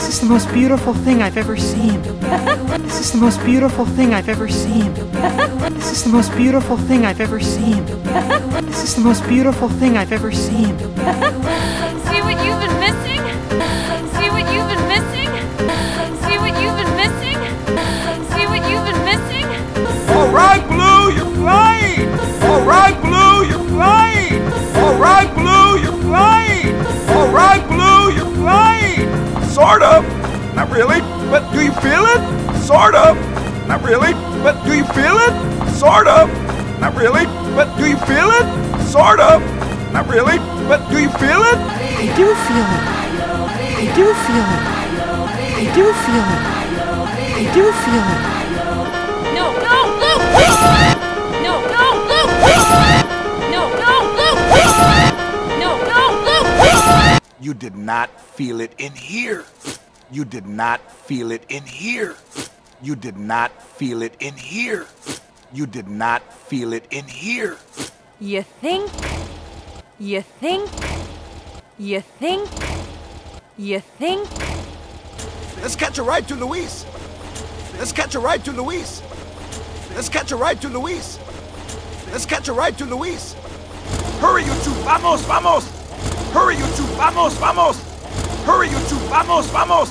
This is the most beautiful thing I've ever seen. This is the most beautiful thing I've ever seen. This is the most beautiful thing I've ever seen. This is the most beautiful thing I've ever seen. See what you've been missing? See what you've been missing? See what you've been missing? See what you've been missing? All right, Blue, you're flying! All right, Blue, you're flying! All right, Blue, you're flying! All right, Blue, you're flying! Sort of. Not really, but do you feel it? Sort of. Not really, but do you feel it? Sort of. Not really, but do you feel it? Sort of. Not really, but do you feel it? I do feel it. I do feel it. I do feel it. I do feel it. No, no, Luke! No, no, Luke! No, no, Luke! No, no, Luke! You did not feel it in here. You did not feel it in here. You did not feel it in here. You did not feel it in here. You think? You think? You think? You think? Let's catch a ride to Luis. Let's catch a ride to Luis. Let's catch a ride to Luis. Let's catch a ride to Luis. Hurry, you two. Vamos, vamos. Hurry, you two. Vamos, vamos. Hurry, you two. Vamos, vamos.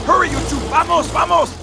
Hurry, you two. Vamos, vamos.